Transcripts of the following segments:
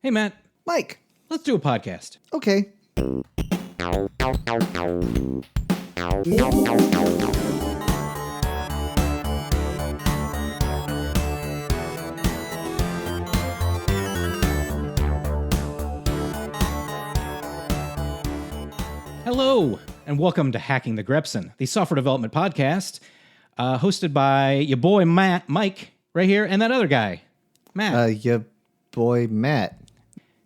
Hey, Matt, Mike. let's do a podcast. Okay. Hello, and welcome to Hacking the Grepson, the software development podcast, hosted by your boy Mike, right here, and that other guy, Matt. Your boy Matt.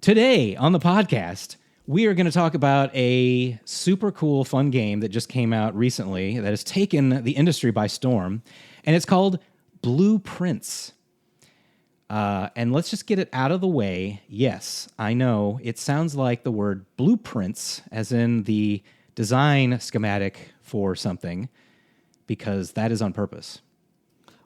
Today on the podcast, we are going to talk about a super cool, fun game that just came out recently that has taken the industry by storm, and it's called Blueprints. And let's just get it out of the way. Yes, I know it sounds like the word blueprints, as in the design schematic for something, because that is on purpose.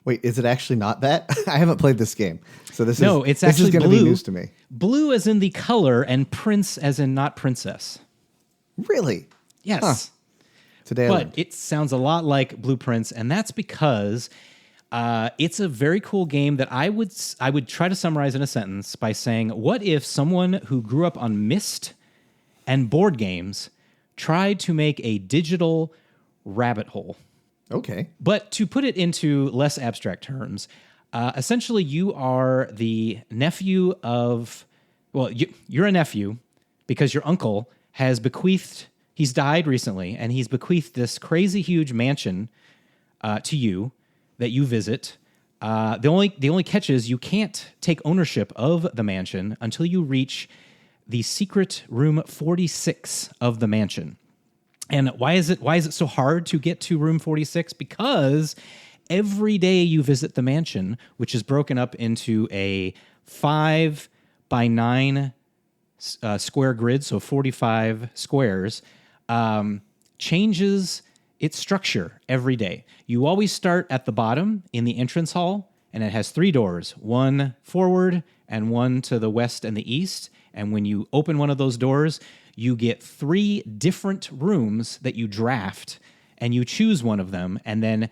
Wait, is it actually not that? I haven't played this game, so this it's actually going to blue. be news to me. Blue as in the color, and prince as in not princess. Really? Yes. Huh. Today, but it sounds a lot like Blueprints, and that's because it's a very cool game that I would try to summarize in a sentence by saying, what if someone who grew up on Myst and board games tried to make a digital rabbit hole? Okay. But to put it into less abstract terms, essentially you are the nephew of, you're a nephew because your uncle has he's died recently, and he's bequeathed this crazy huge mansion to you that you visit. The only catch is you can't take ownership of the mansion until you reach the secret room 46 of the mansion. And why is it so hard to get to room 46? Because every day you visit the mansion, which is broken up into a 5 by 9 square grid, so 45 squares, changes its structure every day. You always start at the bottom in the entrance hall, and it has 3 doors, one forward and one to the west and the east. And when you open one of those doors, you get 3 different rooms that you draft, and you choose one of them, and then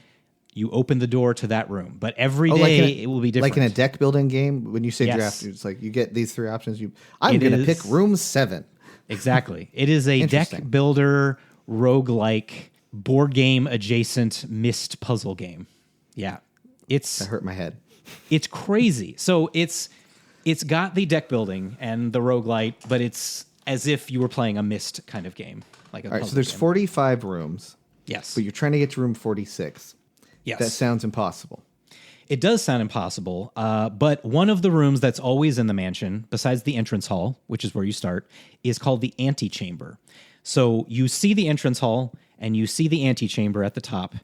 you open the door to that room. But every day it will be different. Like in a deck building game, when you say draft, it's like you get these 3 options. I'm going to pick room 7. Exactly. It is a deck builder, roguelike, board game adjacent Myst puzzle game. Yeah. That hurt my head. It's crazy. So it's got the deck building and the roguelite, but it's as if you were playing a Myst kind of game. All right, so there's 45 rooms. Yes. But you're trying to get to room 46. Yes. That sounds impossible. It does sound impossible, but one of the rooms that's always in the mansion, besides the entrance hall, which is where you start, is called the antechamber. So you see the entrance hall, and you see the antechamber at the top,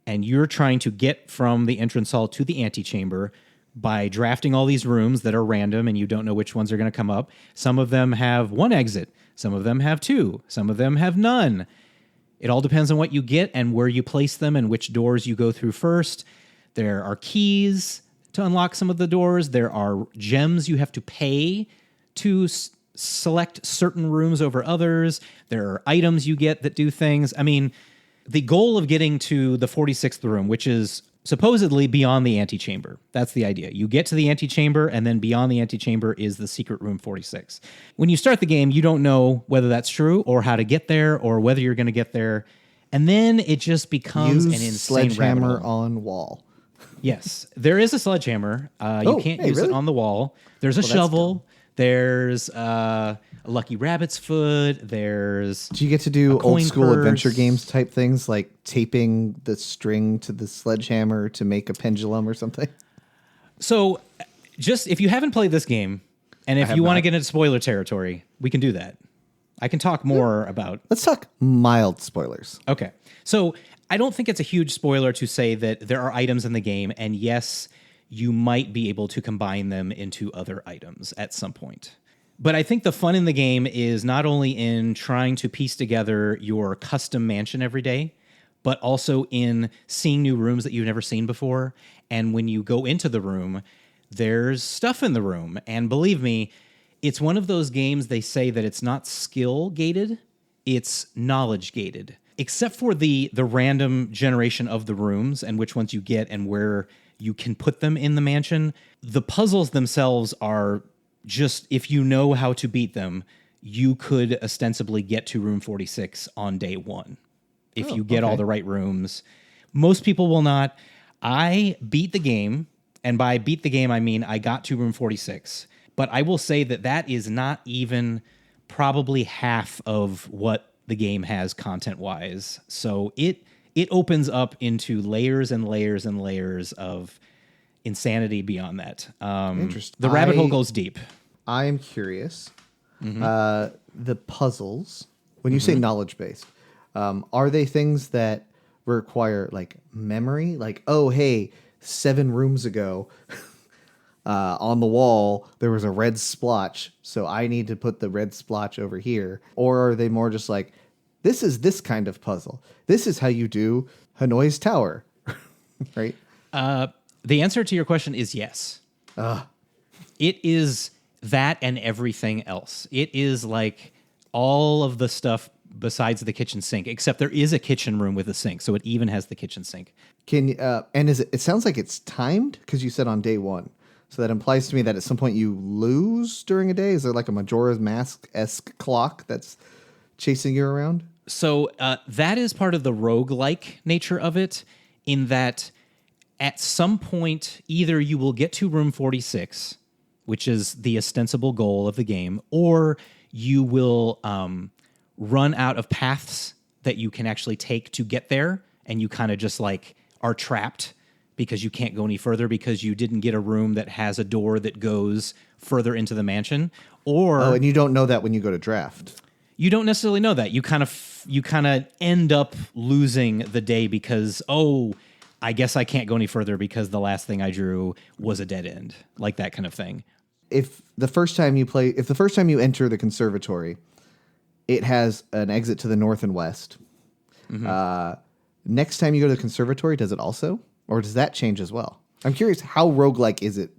and you're trying to get from the entrance hall to the antechamber by drafting all these rooms that are random, and you don't know which ones are going to come up. Some of them have 1 exit. Some of them have 2. Some of them have none. It all depends on what you get and where you place them and which doors you go through first. There are keys to unlock some of the doors. There are gems you have to pay to select certain rooms over others. There are items you get that do things. I mean, the goal of getting to the 46th room, which is supposedly beyond the antechamber. That's the idea. You get to the antechamber, and then beyond the antechamber is the secret room 46. When you start the game, you don't know whether that's true or how to get there or whether you're going to get there. And then it just becomes an insane sledgehammer on wall. Yes, there is a sledgehammer. You can't use it on the wall. There's a shovel. There's a lucky rabbit's foot. Do you get to do old school adventure games type things like taping the string to the sledgehammer to make a pendulum or something? So just if you haven't played this game, and if you want to get into spoiler territory, we can do that. I can talk more about... Let's talk mild spoilers. Okay. So I don't think it's a huge spoiler to say that there are items in the game, and yes, you might be able to combine them into other items at some point. But I think the fun in the game is not only in trying to piece together your custom mansion every day, but also in seeing new rooms that you've never seen before. And when you go into the room, there's stuff in the room. And believe me, it's one of those games they say that it's not skill gated, it's knowledge gated. Except for the random generation of the rooms and which ones you get and where you can put them in the mansion, the puzzles themselves are just if you know how to beat them, you could ostensibly get to room 46 on day one if you get all the right rooms. Most people will not. I beat the game, and by beat the game, I mean I got to room 46. But I will say that that is not even probably half of what the game has content-wise. So it opens up into layers and layers and layers of insanity beyond that. Interesting. The rabbit hole goes deep. I am curious. The puzzles, when you say knowledge-based, are they things that require like memory? Like, oh, hey, 7 rooms ago on the wall, there was a red splotch, so I need to put the red splotch over here. Or are they more just like, this is this kind of puzzle. This is how you do Hanoi's Tower, right? The answer to your question is yes. It is that and everything else. It is like all of the stuff besides the kitchen sink, except there is a kitchen room with a sink, so it even has the kitchen sink. And is it sounds like it's timed because you said on day one. So that implies to me that at some point you lose during a day. Is there like a Majora's Mask-esque clock that's chasing you around? So that is part of the roguelike nature of it, in that at some point, either you will get to room 46, which is the ostensible goal of the game, or you will run out of paths that you can actually take to get there, and you kind of just like are trapped because you can't go any further because you didn't get a room that has a door that goes further into the mansion. Or and you don't know that when you go to draft. You don't necessarily know that. You kind of end up losing the day because, I guess I can't go any further because the last thing I drew was a dead end, like that kind of thing. If the first time you enter the conservatory, it has an exit to the north and west. Next time you go to the conservatory, does it also? Or does that change as well? I'm curious, how roguelike is it?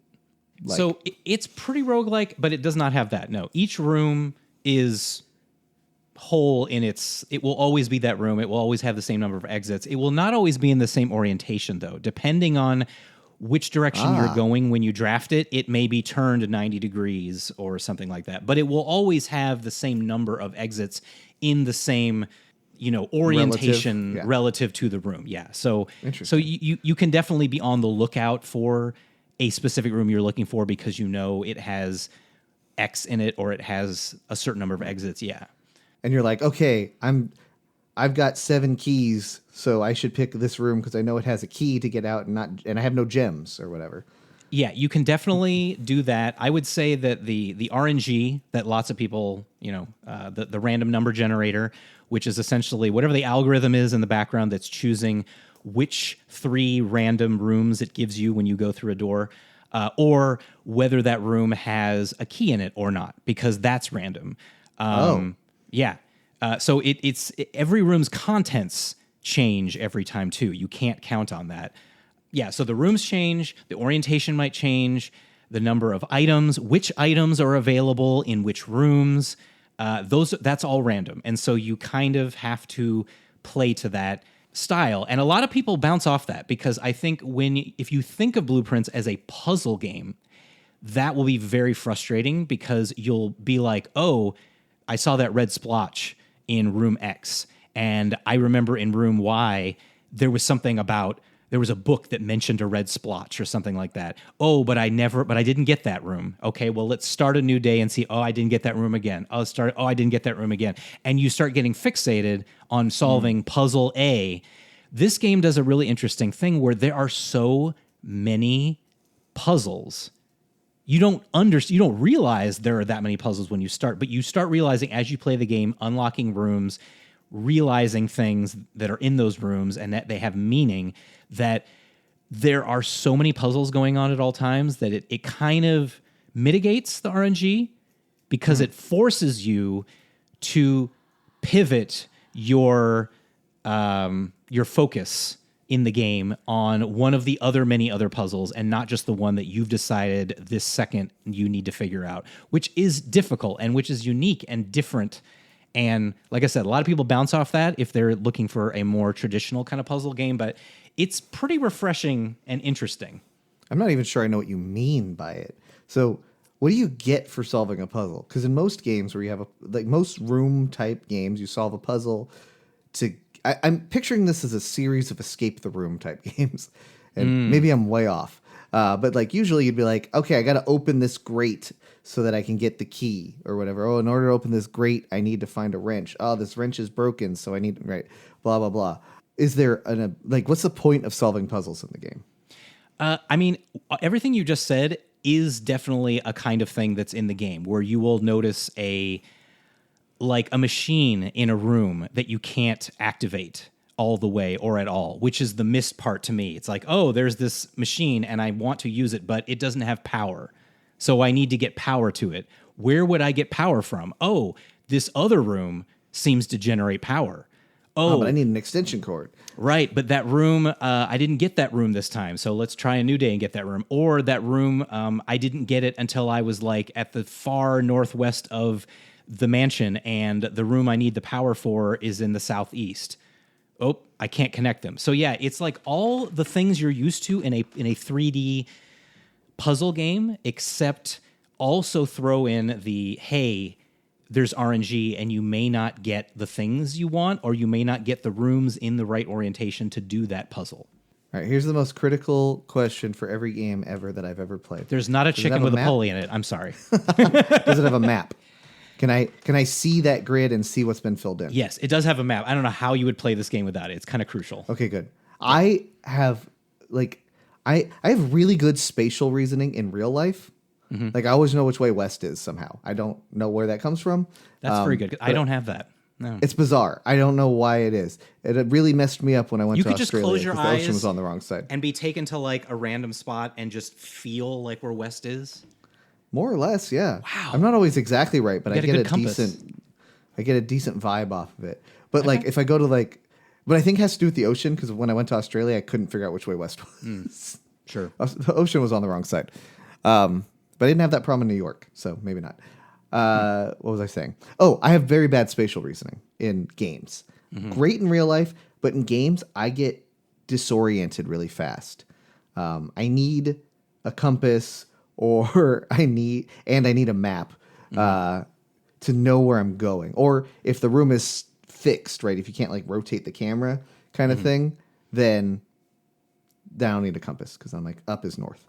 Like? So it's pretty roguelike, but it does not have that. No, each room is whole in it will always be that room. It will always have the same number of exits. It will not always be in the same orientation, though. Depending on which direction you're going when you draft it, it may be turned 90 degrees or something like that. But it will always have the same number of exits in the same orientation relative to the room. Yeah. So you can definitely be on the lookout for a specific room you're looking for because it has X in it or it has a certain number of exits. Yeah. And you're like, okay, I've got 7 keys, so I should pick this room because I know it has a key to get out and I have no gems or whatever. Yeah, you can definitely do that. I would say that the RNG that lots of people, the random number generator, which is essentially whatever the algorithm is in the background that's choosing which 3 random rooms it gives you when you go through a door, or whether that room has a key in it or not, because that's random. Yeah. So it's every room's contents change every time too. You can't count on that. Yeah, so the rooms change, the orientation might change, the number of items, which items are available in which rooms. That's all random. And so you kind of have to play to that style. And a lot of people bounce off that because I think if you think of Blueprints as a puzzle game, that will be very frustrating because you'll be like, oh, I saw that red splotch in room X. And I remember in room Y, there was a book that mentioned a red splotch or something like that. Oh, but I didn't get that room. Okay, well, let's start a new day and see, I didn't get that room again. I didn't get that room again. And you start getting fixated on solving puzzle A. This game does a really interesting thing where there are so many puzzles. You don't realize there are that many puzzles when you start, but you start realizing as you play the game, unlocking rooms, realizing things that are in those rooms and that they have meaning, that there are so many puzzles going on at all times that it kind of mitigates the RNG because it forces you to pivot your focus in the game on one of the many other puzzles and not just the one that you've decided this second you need to figure out, which is difficult and which is unique and different. And like I said, a lot of people bounce off that if they're looking for a more traditional kind of puzzle game, but it's pretty refreshing and interesting. I'm not even sure I know what you mean by it. So what do you get for solving a puzzle? Because in most games where you have most room type games, you solve a puzzle to. I'm picturing this as a series of escape the room type games, and maybe I'm way off. But like usually you'd be like, okay, I got to open this grate so that I can get the key or whatever. Oh, in order to open this grate, I need to find a wrench. Oh, this wrench is broken, so I need right. Blah blah blah. Is there what's the point of solving puzzles in the game? I mean, everything you just said is definitely a kind of thing that's in the game where you will notice a machine in a room that you can't activate all the way or at all, which is the missed part to me. It's like, oh, there's this machine and I want to use it, but it doesn't have power. So I need to get power to it. Where would I get power from? Oh, this other room seems to generate power. Oh, but I need an extension cord. Right, but that room, I didn't get that room this time, so let's try a new day and get that room. Or that room, I didn't get it until I was like at the far northwest of the mansion, and the room I need the power for is in the southeast. Oh, I can't connect them. So yeah, it's like all the things you're used to in a 3D puzzle game, except also throw in the, hey, there's RNG and you may not get the things you want, or you may not get the rooms in the right orientation to do that puzzle. All right, here's the most critical question for every game ever that I've ever played. There's not a chicken with a pulley in it. I'm sorry. Does it have a map? Can I see that grid and see what's been filled in? Yes, it does have a map. I don't know how you would play this game without it. It's kind of crucial. Okay, good. I have I have really good spatial reasoning in real life. Mm-hmm. Like I always know which way west is somehow. I don't know where that comes from. That's very good. I don't have that. No. It's bizarre. I don't know why it is. It really messed me up when I went to Australia. You could just close your eyes. The ocean was on the wrong side. And be taken to like a random spot and just feel like where west is. More or less, yeah. Wow. I'm not always exactly right, but I get a compass. decent vibe off of it. But like if I go to but I think it has to do with the ocean, because when I went to Australia, I couldn't figure out which way west was. Sure. The ocean was on the wrong side. But I didn't have that problem in New York, so maybe not. What was I saying? Oh, I have very bad spatial reasoning in games. Mm-hmm. Great in real life, but in games, I get disoriented really fast. I need a compass, or I need a map to know where I'm going. Or if the room is fixed, right? If you can't like rotate the camera kind of thing, then I don't need a compass, because I'm like, up is north.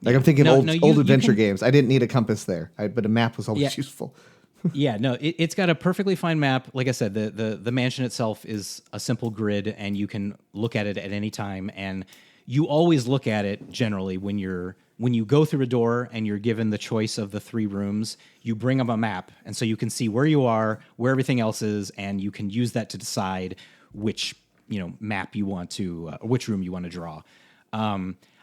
I'm thinking old adventure games. I didn't need a compass there, but a map was always useful. Yeah, no, it's got a perfectly fine map. Like I said, the mansion itself is a simple grid, and you can look at it at any time. And you always look at it generally when you go through a door and you're given the choice of the 3 rooms. You bring up a map, and so you can see where you are, where everything else is, and you can use that to decide which map you want to, which room you want to draw.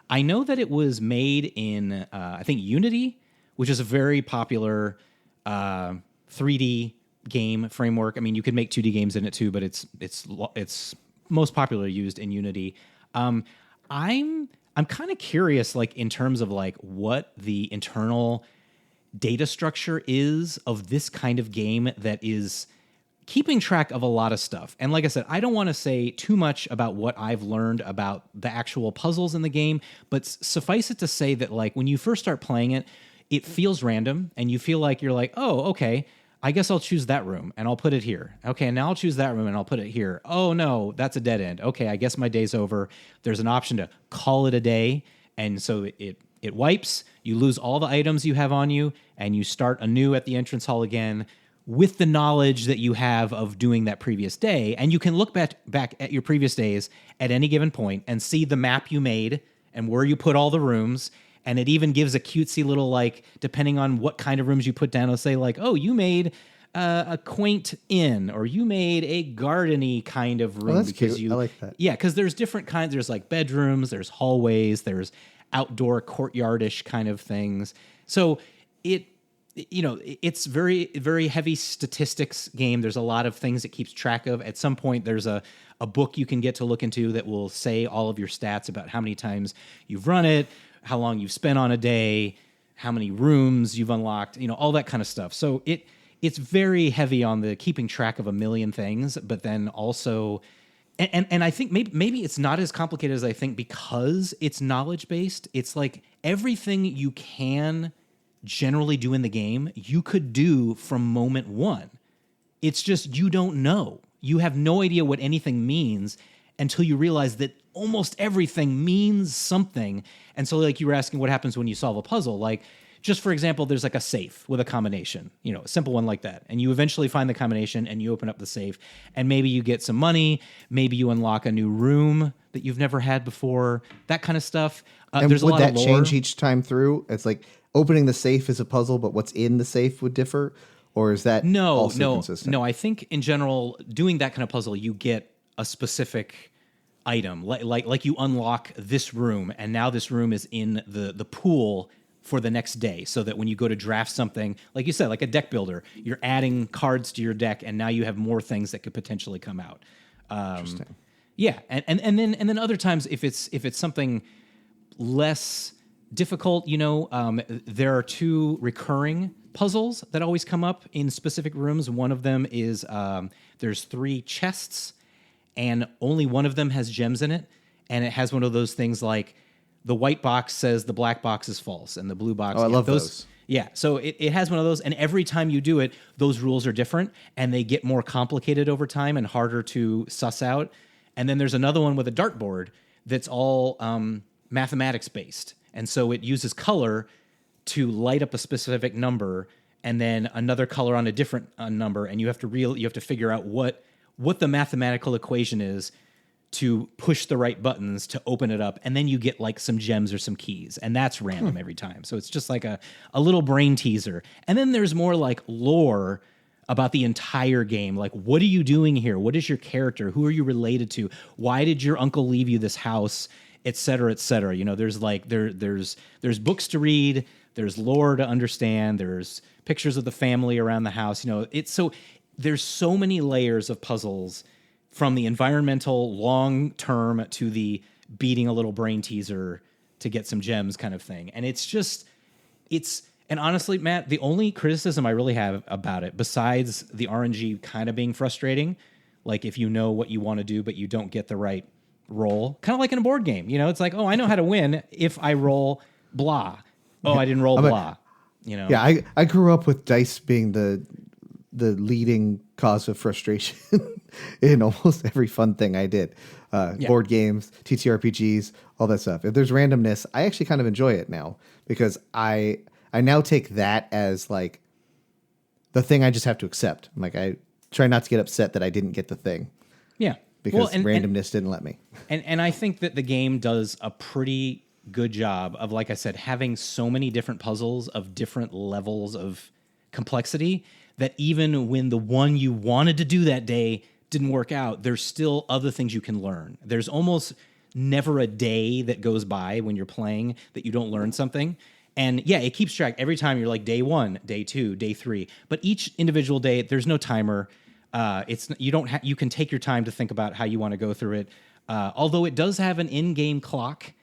I know that it was made in, I think, Unity, which is a very popular 3D game framework. I mean, you could make 2D games in it too, but it's most popularly used in Unity. I'm kind of curious, like in terms of like what the internal data structure is of this kind of game that is keeping track of a lot of stuff. And like I said, I don't want to say too much about what I've learned about the actual puzzles in the game, but suffice it to say that like when you first start playing it, it feels random, and you feel like you're like, oh, okay, I guess I'll choose that room and I'll put it here. Okay, now I'll choose that room and I'll put it here. Oh no, that's a dead end. Okay, I guess my day's over. There's an option to call it a day, and so it wipes. You lose all the items you have on you, and you start anew at the entrance hall again, with the knowledge that you have of doing that previous day. And you can look back at your previous days at any given point and see the map you made and where you put all the rooms. And it even gives a cutesy little, like, depending on what kind of rooms you put down, it'll say like, oh, you made a quaint inn, or you made a garden-y kind of room. Oh, that's cute. I like that. Yeah, because there's different kinds. There's like bedrooms, there's hallways, there's outdoor courtyardish kind of things. So it's very, very heavy statistics game. There's a lot of things it keeps track of. At some point, there's a book you can get to look into that will say all of your stats about how many times you've run it, how long you've spent on a day, how many rooms you've unlocked, all that kind of stuff. So it's very heavy on the keeping track of a million things, but then also, and I think maybe it's not as complicated as I think, because it's knowledge based. It's like everything you can generally do in the game, you could do from moment one. It's just you don't know. You have no idea what anything means until you realize that almost everything means something. And so, like, you were asking what happens when you solve a puzzle. Like, just for example, there's like a safe with a combination, a simple one like that. And you eventually find the combination and you open up the safe and maybe you get some money. Maybe you unlock a new room that you've never had before, that kind of stuff. And there's a would lot that of lore. change each time through? It's like opening the safe is a puzzle, but what's in the safe would differ? Or is that also consistent? No. I think in general, doing that kind of puzzle, you get a specific item. Like you unlock this room, and now this room is in the pool for the next day, so that when you go to draft something, like you said, like a deck builder, you're adding cards to your deck, and now you have more things that could potentially come out. Interesting. Yeah, and then other times, if it's something less difficult, there are two recurring puzzles that always come up in specific rooms. One of them is there's 3 chests, and only one of them has gems in it, and it has one of those things like the white box says the black box is false, and the blue box. Oh, I love those. Yeah, so it has one of those, and every time you do it, those rules are different, and they get more complicated over time and harder to suss out. And then there's another one with a dartboard that's all mathematics based, and so it uses color to light up a specific number, and then another color on a different number, and you have to figure out what the mathematical equation is to push the right buttons to open it up, and then you get like some gems or some keys, and that's random every time. So it's just like a little brain teaser. And then there's more like lore about the entire game. Like, what are you doing here? What is your character? Who are you related to? Why did your uncle leave you this house? Et cetera, et cetera. There's like there's books to read. There's lore to understand. There's pictures of the family around the house. There's so many layers of puzzles, from the environmental long term to the beating a little brain teaser to get some gems kind of thing. And and honestly, Matt, the only criticism I really have about it, besides the RNG kind of being frustrating, like if you know what you want to do, but you don't get the right roll, kind of like in a board game, it's like, oh, I know how to win if I roll blah. Oh, I didn't roll blah. Yeah, I grew up with dice being the leading cause of frustration in almost every fun thing I did. Board games, TTRPGs, all that stuff. If there's randomness, I actually kind of enjoy it now, because I now take that as like the thing I just have to accept. Like, I try not to get upset that I didn't get the thing. Yeah. Because randomness didn't let me. And I think that the game does a pretty good job of, like I said, having so many different puzzles of different levels of complexity that even when the one you wanted to do that day didn't work out, there's still other things you can learn. There's almost never a day that goes by when you're playing that you don't learn something. And yeah, it keeps track. Every time you're like day 1, day 2, day 3. But each individual day, there's no timer. You can take your time to think about how you want to go through it. Although it does have an in-game clock,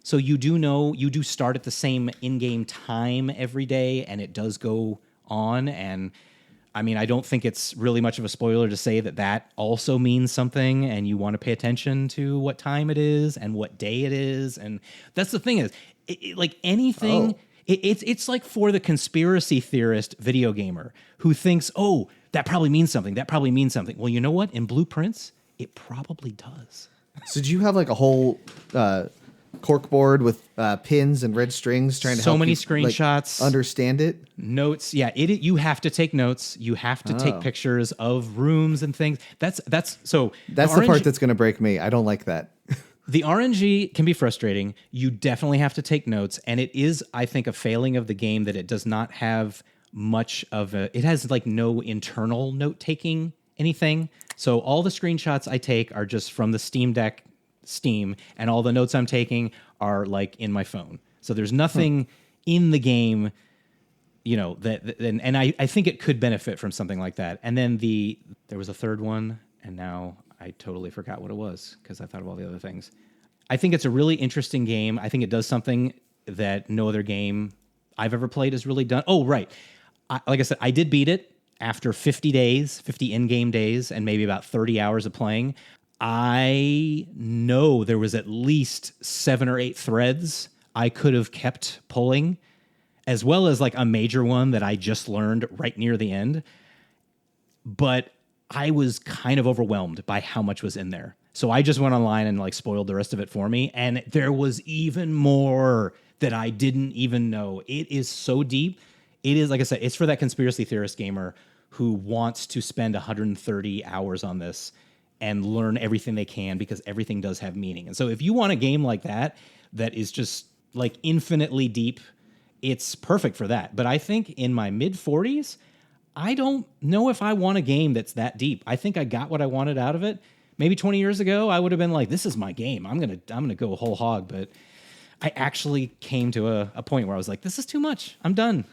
so you do start at the same in-game time every day, and it does go on. And I mean, I don't think it's really much of a spoiler to say that also means something, and you want to pay attention to what time it is and what day it is. And that's the thing is, like anything, it's like for the conspiracy theorist video gamer who thinks, oh, that probably means something. That probably means something. Well, you know what? In Blueprints, it probably does. So did you have like a whole corkboard with pins and red strings trying to so help many you, screenshots, like, understand it? Notes. Yeah, you have to take notes. You have to take pictures of rooms and things. That's the part that's going to break me. I don't like that. The RNG can be frustrating. You definitely have to take notes, and it is, I think, a failing of the game that it does not have much of it has like no internal note taking anything. So all the screenshots I take are just from the Steam Deck, and all the notes I'm taking are like in my phone. So there's nothing in the game, and I think it could benefit from something like that. And then there was a third one, and now I totally forgot what it was because I thought of all the other things. I think it's a really interesting game. I think it does something that no other game I've ever played has really done. Oh, right. Like I said, I did beat it after 50 in-game days, and maybe about 30 hours of playing. I know there was at least 7 or 8 threads I could have kept pulling as well as like a major one that I just learned right near the end. But I was kind of overwhelmed by how much was in there. So I just went online and like spoiled the rest of it for me. And there was even more that I didn't even know. It is so deep. It is, like I said, it's for that conspiracy theorist gamer who wants to spend 130 hours on this and learn everything they can, because everything does have meaning. And so if you want a game like that, that is just like infinitely deep, it's perfect for that. But I think in my mid 40s, I don't know if I want a game that's that deep. I think I got what I wanted out of it. Maybe 20 years ago, I would have been like, this is my game. I'm gonna go whole hog. But I actually came to a point where I was like, this is too much. I'm done.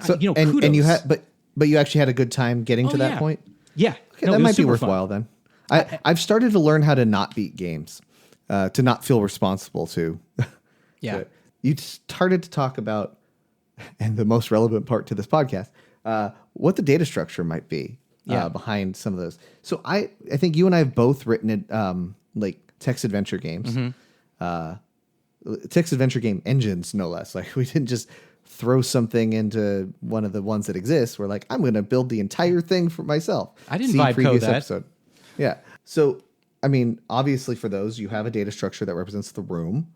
So, kudos. and you had, but you actually had a good time getting to that point? Yeah. Okay, that might be worthwhile then. I've started to learn how to not beat games, to not feel responsible to. Yeah. You started to talk about, and the most relevant part to this podcast, what the data structure might be behind some of those. So I think you and I have both written it, like text adventure games, text adventure game engines, no less. Like we didn't just throw something into one of the ones that exists. We're like, I'm going to build the entire thing for myself. I didn't vibe code that. Episode. Yeah. So, I mean, obviously for those, you have a data structure that represents the room,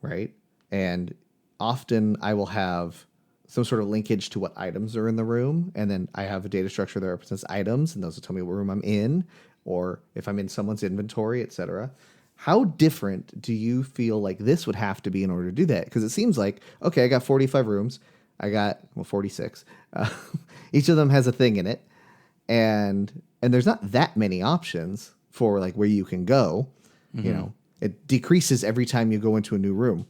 right? And often I will have some sort of linkage to what items are in the room. And then I have a data structure that represents items, and those will tell me what room I'm in, or if I'm in someone's inventory, etc. How different do you feel like this would have to be in order to do that? Because it seems like, okay, I got 45 rooms. I got 46. Each of them has a thing in it. And there's not that many options for like where you can go. Mm-hmm. You know, it decreases every time you go into a new room,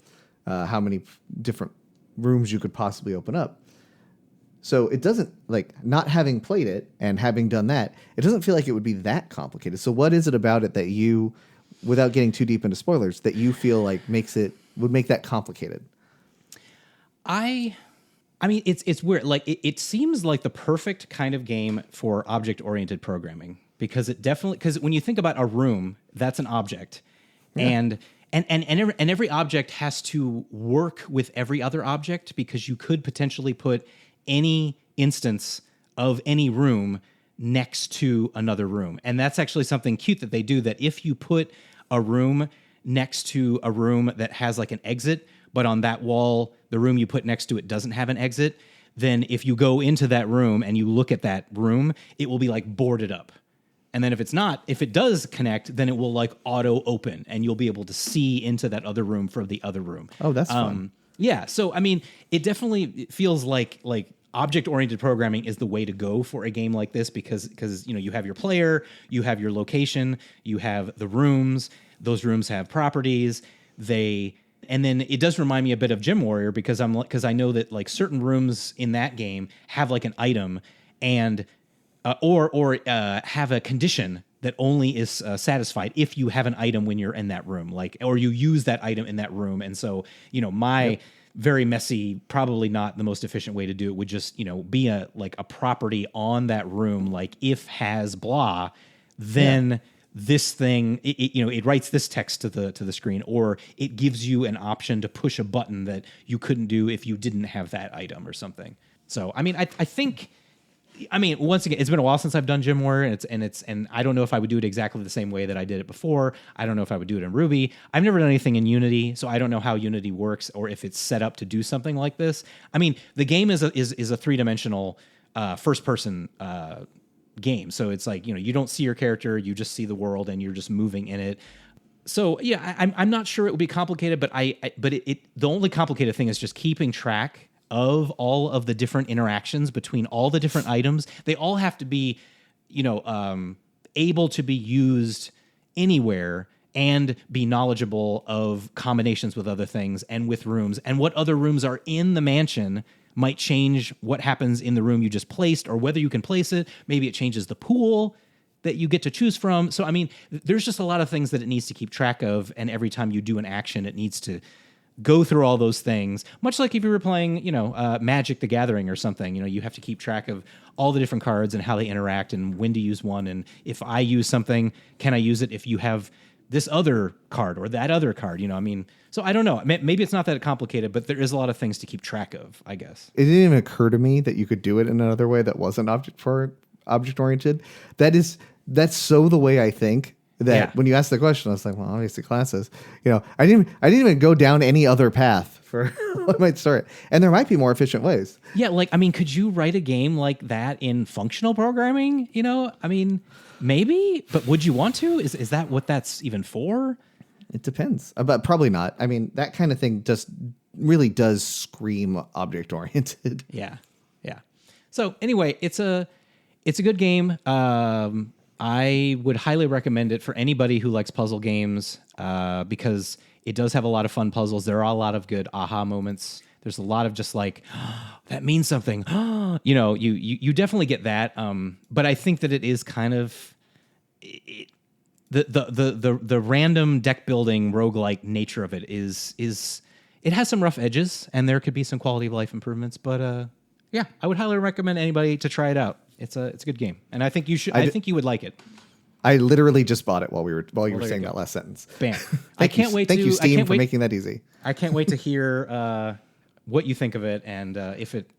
how many different rooms you could possibly open up. So it doesn't, like, not having played it and having done that, it doesn't feel like it would be that complicated. So what is it about it that you, without getting too deep into spoilers, that you feel like would make that complicated? I mean, it's weird. Like it seems like the perfect kind of game for object-oriented programming, because because when you think about a room, that's an object, and every object has to work with every other object, because you could potentially put any instance of any room next to another room, and that's actually something cute that they do. That if you put a room next to a room that has like an exit, but on that wall, the room you put next to it doesn't have an exit, then if you go into that room and you look at that room, it will be like boarded up. And then if it does connect, then it will like auto open, and you'll be able to see into that other room from the other room. Oh, that's fun. Yeah. So, I mean, it definitely feels like object-oriented programming is the way to go for a game like this, because you know, you have your player, you have your location, you have the rooms. Those rooms have properties. And then it does remind me a bit of Gym Warrior, because I know that like certain rooms in that game have like an item, and or have a condition that only is satisfied if you have an item when you're in that room, like, or you use that item in that room. And so, you know, my very messy, probably not the most efficient way to do it would just, you know, be a property on that room, like if has blah, then this thing, it writes this text to the screen, or it gives you an option to push a button that you couldn't do if you didn't have that item or something. So, I mean, I think, once again, it's been a while since I've done Gym Warrior, and I don't know if I would do it exactly the same way that I did it before. I don't know if I would do it in Ruby. I've never done anything in Unity, so I don't know how Unity works, or if it's set up to do something like this. I mean, the game is a 3-dimensional first-person game, so it's like, you know, you don't see your character, you just see the world, and you're just moving in it. So yeah, I'm not sure it would be complicated, but the only complicated thing is just keeping track of all of the different interactions between all the different items. They all have to be, you know, able to be used anywhere, and be knowledgeable of combinations with other things and with rooms, and what other rooms are in the mansion might change what happens in the room you just placed, or whether you can place it. Maybe it changes the pool that you get to choose from. So, I mean, there's just a lot of things that it needs to keep track of, and every time you do an action, it needs to go through all those things, much like if you were playing, you know, Magic the Gathering or something. You know, you have to keep track of all the different cards and how they interact and when to use one. And if I use something, can I use it? If you have this other card or that other card. You know, I mean, so I don't know. Maybe it's not that complicated, but there is a lot of things to keep track of, I guess. It didn't even occur to me that you could do it in another way that wasn't object oriented. That's so the way I think that when you ask the question, I was like, well, obviously classes. You know, I didn't even go down any other path for what might start. And there might be more efficient ways. Yeah, like, I mean, could you write a game like that in functional programming? You know, I mean, maybe, but would you want to? Is that what that's even for? It depends, but probably not. I mean, that kind of thing just really does scream object oriented. Yeah. So anyway, it's a good game. I would highly recommend it for anybody who likes puzzle games because it does have a lot of fun puzzles. There are a lot of good aha moments. There's a lot of just like, oh, that means something. You know, you definitely get that. But I think that it is kind of the random deck building roguelike nature of it is it has some rough edges and there could be some quality of life improvements. But yeah, I would highly recommend anybody to try it out. It's a good game, and I think you should. I think you would like it. I literally just bought it while you were saying that last sentence. Bam! I can't wait. Thank you, Steam, for making that easy. I can't wait to hear what you think of it, and if it,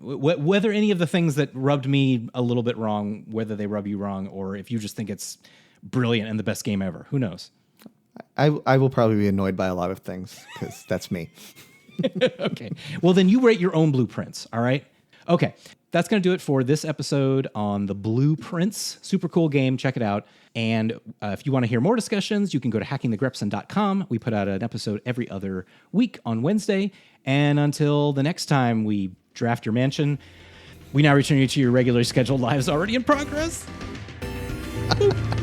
whether any of the things that rubbed me a little bit wrong, whether they rub you wrong, or if you just think it's brilliant and the best game ever. Who knows? I will probably be annoyed by a lot of things because that's me. Okay. Well, then you rate your own blueprints. All right. Okay. That's going to do it for this episode on the Blueprints. Super cool game. Check it out. And if you want to hear more discussions, you can go to hackingthegrepson.com. We put out an episode every other week on Wednesday. And until the next time we draft your mansion, we now return you to your regularly scheduled lives already in progress. Boop.